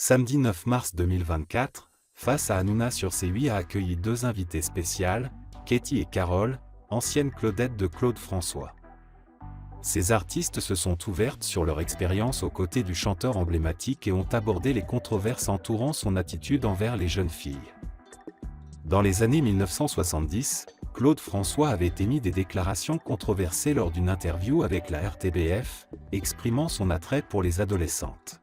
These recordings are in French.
Samedi 9 mars 2024, Face à Hanouna sur C8 a accueilli deux invités spéciales, Katy et Carole, anciennes Claudettes de Claude François. Ces artistes se sont ouvertes sur leur expérience aux côtés du chanteur emblématique et ont abordé les controverses entourant son attitude envers les jeunes filles. Dans les années 1970, Claude François avait émis des déclarations controversées lors d'une interview avec la RTBF, exprimant son attrait pour les adolescentes.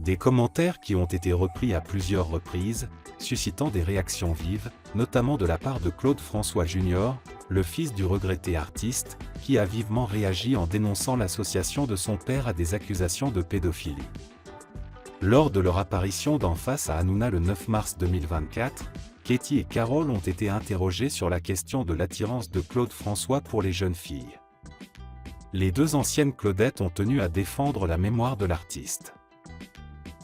Des commentaires qui ont été repris à plusieurs reprises, suscitant des réactions vives, notamment de la part de Claude François Jr., le fils du regretté artiste, qui a vivement réagi en dénonçant l'association de son père à des accusations de pédophilie. Lors de leur apparition dans Face à Hanouna le 9 mars 2024, Katy et Carole ont été interrogées sur la question de l'attirance de Claude François pour les jeunes filles. Les deux anciennes Claudettes ont tenu à défendre la mémoire de l'artiste.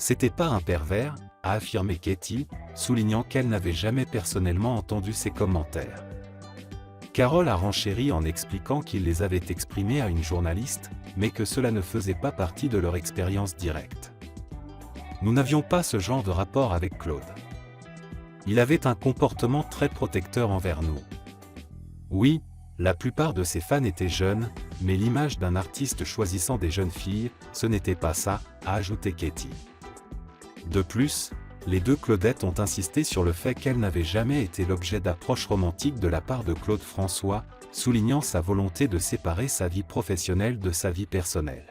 C'était pas un pervers, a affirmé Katy, soulignant qu'elle n'avait jamais personnellement entendu ces commentaires. Carole a renchéri en expliquant qu'il les avait exprimés à une journaliste, mais que cela ne faisait pas partie de leur expérience directe. Nous n'avions pas ce genre de rapport avec Claude. Il avait un comportement très protecteur envers nous. Oui, la plupart de ses fans étaient jeunes, mais l'image d'un artiste choisissant des jeunes filles, ce n'était pas ça, a ajouté Katy. De plus, les deux Claudettes ont insisté sur le fait qu'elles n'avaient jamais été l'objet d'approches romantiques de la part de Claude François, soulignant sa volonté de séparer sa vie professionnelle de sa vie personnelle.